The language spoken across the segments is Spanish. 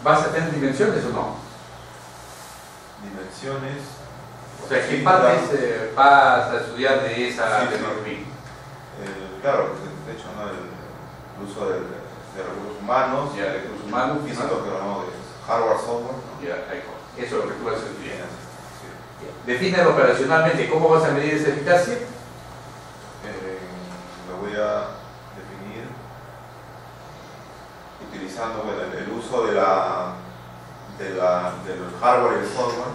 ¿Vas a tener dimensiones o no? Dimensiones. O sea, ¿qué partes vas a estudiar de esa tecnología? Claro, de hecho, ¿no? El uso de recursos humanos, ya, recursos humanos, físicos, que hablamos de hardware, software, ¿no? Ya, eso es lo que tú vas a estudiar. Define operacionalmente cómo vas a medir esa eficacia. Lo voy a definir utilizando, bueno, el uso del hardware y el software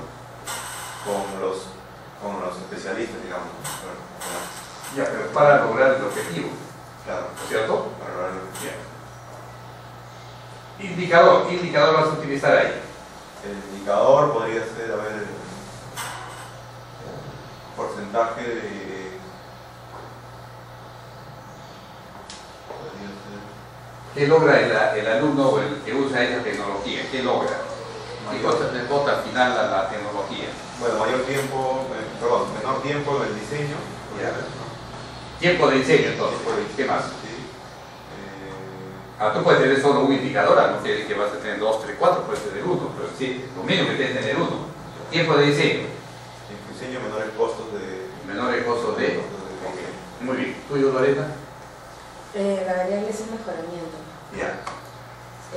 con los especialistas, digamos. Ya, pero para lograr el objetivo. Claro. ¿Cierto? Para lograr el objetivo. Ya. Indicador. ¿Qué indicador vas a utilizar ahí? El indicador podría ser, a ver, el porcentaje de... ¿Qué logra el alumno o el que usa esa tecnología? ¿Qué logra? ¿Qué cosa le bota al final a la tecnología? Bueno, menor tiempo en el diseño. Ya. Tiempo de diseño, entonces. ¿Qué más? Sí. Tú puedes tener solo un indicador, no quiere decir que vas a tener 2, 3, 4, puedes tener uno, pero sí, lo mínimo que tienes que tener uno. Tiempo de diseño. Diseño, menores costos de... Menores costos de... Okay. Muy bien. ¿Tuyo, Lorena? La variable es el mejoramiento. Ya.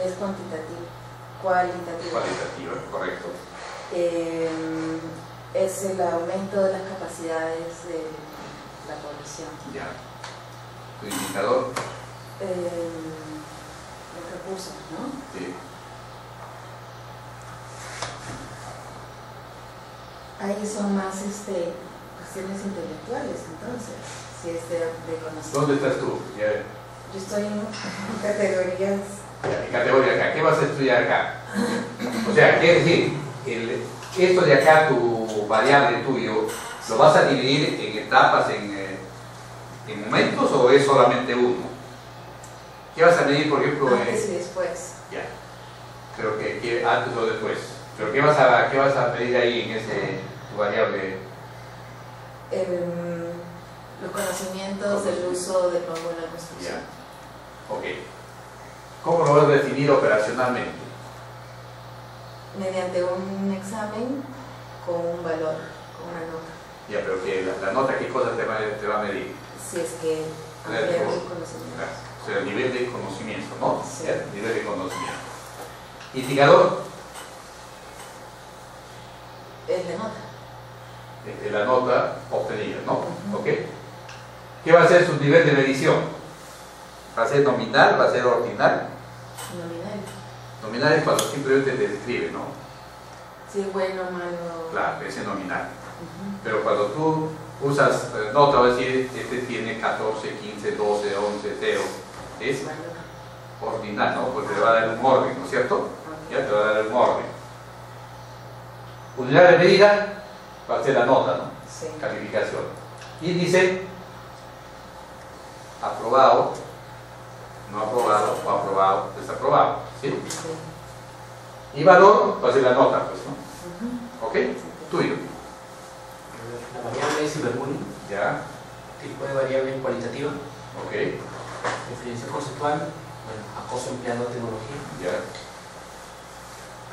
Es cuantitativo. Cualitativo. Cualitativo, correcto. Es el aumento de las capacidades de la población. Ya. ¿Tu indicador? Los recursos, ¿no? Sí. Ahí son más cuestiones intelectuales, entonces, si es de conocimiento. ¿Dónde estás tú? Ya. Yo estoy en categorías. Ya, en categoría acá. ¿Qué vas a estudiar acá? O sea, quiere decir, esto de acá, tu variable tuyo, ¿lo vas a dividir en etapas, en momentos o es solamente uno? ¿Qué vas a medir, por ejemplo? Antes y después. Ya. Pero que antes o después. ¿Pero qué vas a medir ahí en tu variable? Los conocimientos del uso del bambú en la construcción. Ya. Ok. ¿Cómo lo vas a definir operacionalmente? Mediante un examen con un valor, con una nota. Ya, pero que la nota, ¿qué cosa te va a medir? Si es que ampliamos el conocimiento. O sea, el nivel de conocimiento, ¿no? Sí. ¿Ya? Nivel de conocimiento. Indicador. Es la nota. La nota obtenida, ¿no? ¿Ok? ¿Qué va a ser su nivel de medición? ¿Va a ser nominal? ¿Va a ser ordinal? Nominal. Nominal es cuando simplemente te describe, ¿no? Si es bueno o malo. Claro, ese es nominal. Pero cuando tú usas nota, va a decir, este tiene 14, 15, 12, 11, 0. Es ordinal, ¿no? Porque te va a dar un orden, ¿no es cierto? Ya te va a dar un orden. Unidad de medida va a ser la nota, ¿no? Sí. Calificación. Índice, aprobado, no aprobado, o aprobado, desaprobado. ¿Sí? Sí. Y valor va a ser la nota, pues, ¿no? ¿Ok? Tuyo. La variable es ciberbullying. Ya. Tipo de variable cualitativa. Ok. Definición conceptual. Bueno, acoso empleado de tecnología. Ya.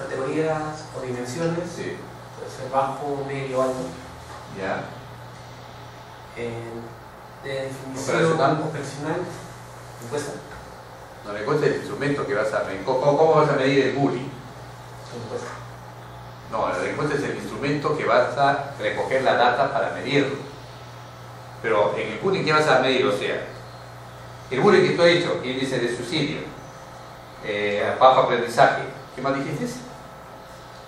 Categorías o dimensiones. Sí. Puede ser bajo, medio, alto. Ya. De definición Operacional. Encuesta. No le cuesta el instrumento que vas a medir. ¿Cómo vas a medir el bullying? Encuesta. No, la encuesta es el instrumento que vas a recoger la data para medirlo. Pero en el bullying, ¿qué vas a medir? O sea, el bullying que tú has dicho, índice de suicidio, bajo aprendizaje, ¿qué más dijiste?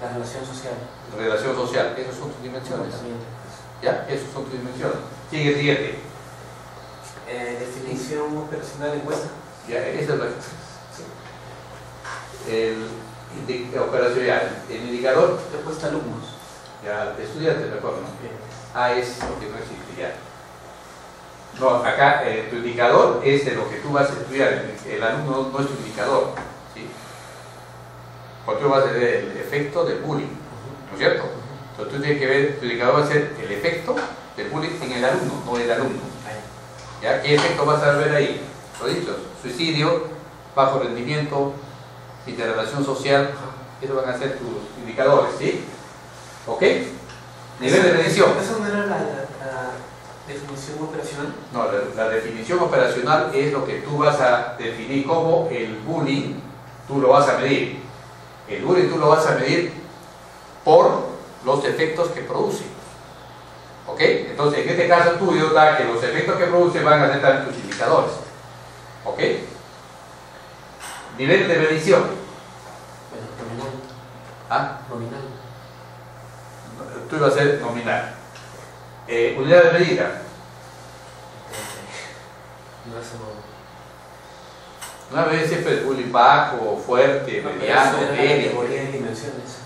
La relación social. Relación social, esas son tus dimensiones. Comportamiento. ¿Ya? Esas son tus dimensiones. Sigue el siguiente. Definición operacional de encuesta. Ya, esa es la. Operacional, el indicador. Respuesta a alumnos. Ya, estudiantes, mejor, ¿no? Bien. Es lo que no existe ya. No, acá tu indicador es de lo que tú vas a estudiar. El alumno no es tu indicador, ¿sí? Porque tú vas a ver el efecto del bullying, ¿no es cierto? Entonces tú tienes que ver, tu indicador va a ser el efecto del bullying en el alumno, no el alumno. ¿Ya? ¿Qué efecto vas a ver ahí? Lo he dicho, suicidio, bajo rendimiento, interrelación social, Esos van a ser tus indicadores, ¿sí? ¿Ok? Nivel de medición. ¿Esa no era la definición operacional? No, la definición operacional es lo que tú vas a definir como el bullying, tú lo vas a medir. El bullying tú lo vas a medir por los efectos que produce. ¿Ok? Entonces, en este caso tuyo da que los efectos que produce van a ser también tus indicadores. ¿Ok? Nivel de medición. Bueno, nominal. ¿Ah? Nominal. Tú ibas a ser nominal. Unidad de medida. No, eso no. Una vez siempre el bullying bajo, fuerte, mediano, Eso era la débil. categoría de dimensiones.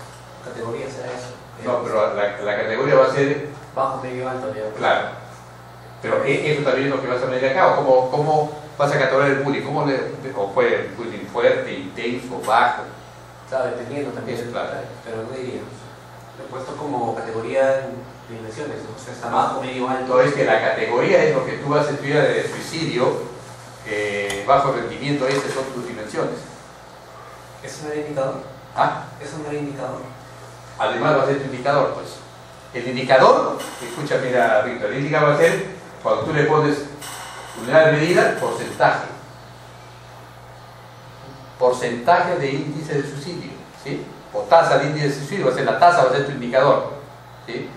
Categorías era eso. No, pero la categoría va a ser, Bajo, medio, alto, ya. claro. Pero eso también es lo que vas a medir acá. ¿O cómo vas a categorizar el bullying? ¿O fue el bullying fuerte, intenso, bajo? Claro, dependiendo también. Eso, claro. Pero no diríamos. Lo he puesto como categoría de dimensiones, ¿no? O sea, está bajo, medio, alto. Entonces, que la categoría es lo que tú vas a estudiar de suicidio, bajo rendimiento, esas son tus dimensiones. ¿Eso no era indicador? ¿Ah? ¿Eso no era indicador? Además va a ser tu indicador, pues. El indicador, escucha, mira, Víctor, el indicador va a ser cuando tú le pones unidad de medida, porcentaje. Porcentaje de índice de suicidio, ¿sí? O tasa de índice de suicidio, va a ser la tasa, va a ser tu indicador, ¿sí?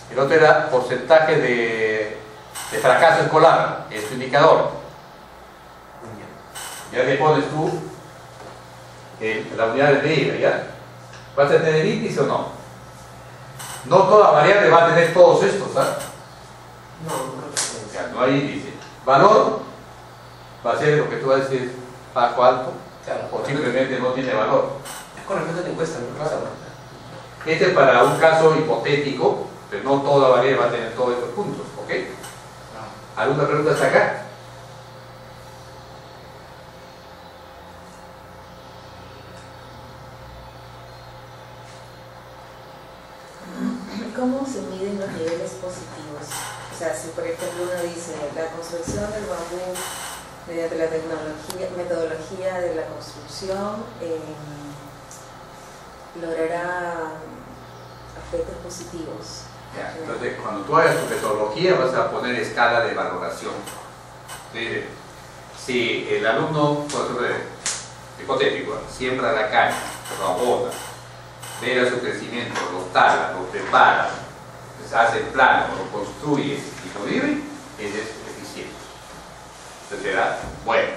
El otro era porcentaje de fracaso escolar, es tu indicador. Ya le pones tú la unidad de medida, ¿ya? ¿Vas a tener índice o no? No toda variable va a tener todos estos, ¿ah? No, no creo que sea. Ya, no hay índice. Valor va a ser lo que tú vas a decir bajo, alto, Claro, o simplemente no tiene valor. es con respecto a la encuesta, ¿no? Claro. Este es para un caso hipotético, pero no toda variable va a tener todos estos puntos, ¿ok? ¿Alguna pregunta hasta acá? ¿Cómo se miden los niveles positivos? O sea, si por ejemplo uno dice la construcción del bambú mediante la metodología de la construcción logrará efectos positivos. Ya, entonces, cuando tú hagas tu metodología vas a poner escala de valoración. Si el alumno, por ejemplo, hipotético, siembra la caña, lo abona, mira su crecimiento, lo tala, lo prepara, pues hace el plano, lo construye y lo vive, ese es eficiente. Entonces será bueno.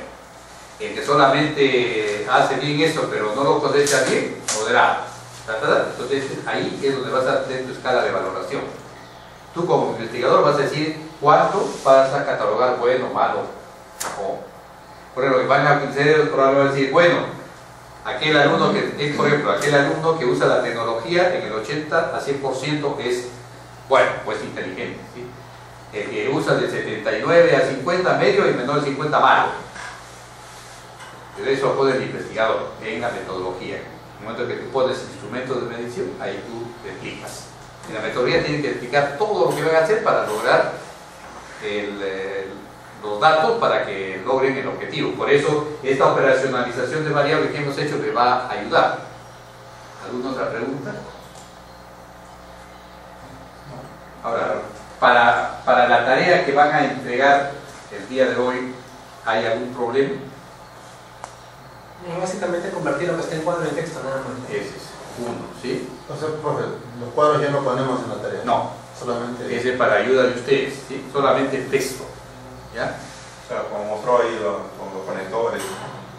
El que solamente hace bien eso, pero no lo cosecha bien, moderado. Entonces ahí es donde vas a hacer tu escala de valoración. Tú como investigador vas a decir cuánto vas a catalogar bueno, malo, o por ejemplo, que van a hacer, van a decir, bueno, aquel alumno que, por ejemplo, aquel alumno que usa la tecnología en el 80 a 100% es bueno, pues inteligente, ¿sí? El que usa de 79 a 50 medio y menor de 50 malo. De eso lo pone el investigador en la metodología. En el momento que tú pones instrumentos de medición, ahí tú te explicas. En la metodología tienes que explicar todo lo que van a hacer para lograr los datos para que logren el objetivo. Por eso, esta operacionalización de variables que hemos hecho les va a ayudar. ¿Alguna otra pregunta? Ahora, para la tarea que van a entregar el día de hoy, ¿hay algún problema? No, básicamente convertir lo que está en cuadro en texto, nada más. Ese es uno, ¿sí? O sea, profe, los cuadros ya no ponemos en la tarea. No, Solamente. ese es para ayuda de ustedes, ¿sí? Solamente el texto, ¿ya? O sea, como mostró ahí con los conectores.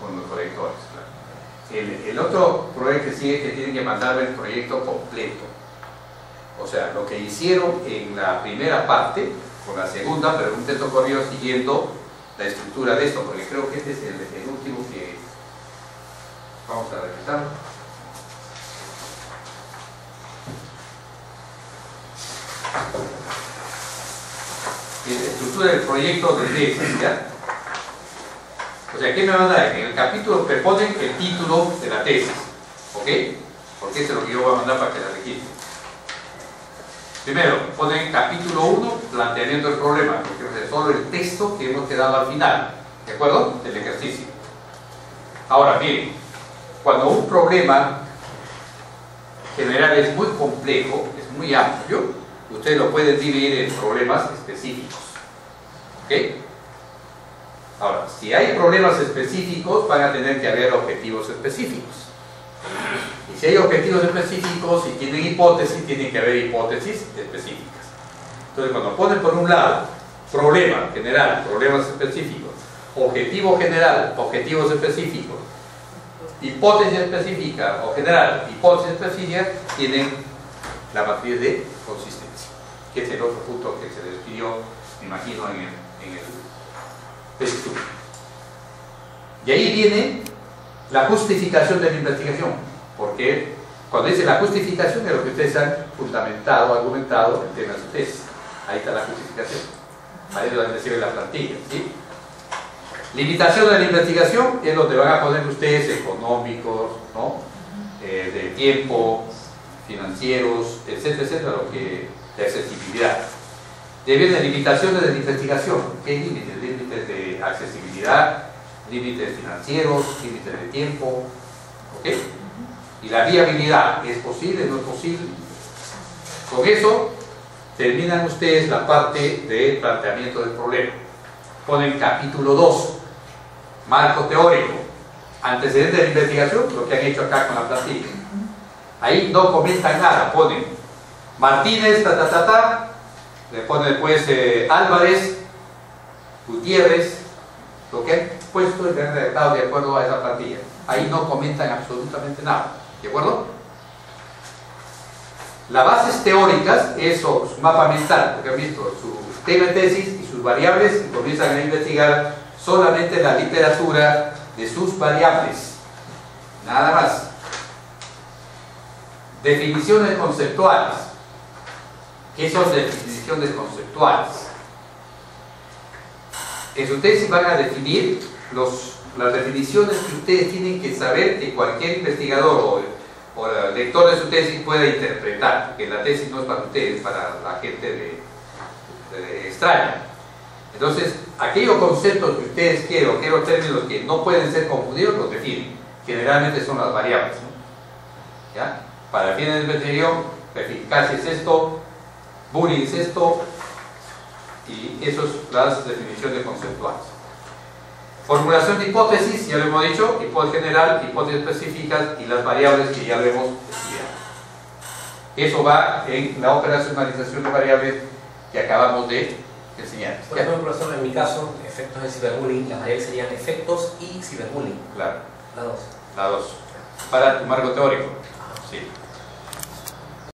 Con los conectores, claro. El otro proyecto que sigue es que tienen que mandarme el proyecto completo. O sea, lo que hicieron en la primera parte, con la segunda, pero un texto corrido siguiendo la estructura de esto, porque creo que este es el último que vamos a revisar. La estructura del proyecto de tesis, ¿ya? O sea, ¿qué me van a dar? En el capítulo me ponen el título de la tesis, ¿ok? Porque eso es lo que yo voy a mandar para que la registren. Primero, ponen capítulo 1, planteamiento del problema, porque es solo el texto que hemos quedado al final, ¿de acuerdo? Del ejercicio. Ahora, miren, cuando un problema general es muy complejo, es muy amplio. Ustedes lo pueden dividir en problemas específicos. ¿Ok? Ahora, si hay problemas específicos, van a tener que haber objetivos específicos. Y si hay objetivos específicos y tienen hipótesis, tienen que haber hipótesis específicas. Entonces, cuando ponen por un lado problema general, problemas específicos, objetivo general, objetivos específicos, hipótesis específica o general, hipótesis específica, tienen la matriz de consistencia, que es el otro punto que se describió, me imagino, en el estudio. Y ahí viene la justificación de la investigación, porque cuando dice la justificación es lo que ustedes han fundamentado, argumentado en tema de su tesis. Ahí está la justificación. Ahí es donde reciben la plantilla, ¿sí? Limitación de la investigación es donde van a poner ustedes económicos, ¿no? De tiempo, financieros, etcétera, etcétera, lo que de accesibilidad. De bien, limitaciones de la investigación. ¿Qué límites? Límites de accesibilidad, límites financieros, límites de tiempo, ¿ok? Y la viabilidad, ¿es posible? ¿No es posible? Con eso terminan ustedes la parte de planteamiento del problema. Ponen capítulo 2, marco teórico, antecedentes de la investigación, lo que han hecho acá con la plantilla. Ahí no comentan nada, ponen Martínez, le ponen después Álvarez, Gutiérrez, lo que han puesto y han redactado de acuerdo a esa plantilla. Ahí no comentan absolutamente nada, ¿de acuerdo? Las bases teóricas es su mapa mental, porque han visto su tema de tesis y sus variables y comienzan a investigar solamente la literatura de sus variables, nada más. Definiciones conceptuales. ¿Qué son definiciones conceptuales? En su tesis van a definir las definiciones que ustedes tienen que saber que cualquier investigador o lector de su tesis pueda interpretar, porque la tesis no es para ustedes, para la gente extraña. Entonces, aquellos conceptos que ustedes quieren, o aquellos términos que no pueden ser confundidos, los definen. Generalmente son las variables, ¿no? ¿Ya? Para fines de investigación, eficacia es esto, bullying es esto, y esas son las definiciones conceptuales. Formulación de hipótesis, ya lo hemos dicho, hipótesis general, hipótesis específicas y las variables que ya lo hemos estudiado. Eso va en la operacionalización de variables que acabamos de enseñar. Por ejemplo, profesor, en mi caso, efectos de ciberbullying, las variables serían efectos y ciberbullying. Claro. La 2. La 2. Para tu marco teórico. Sí.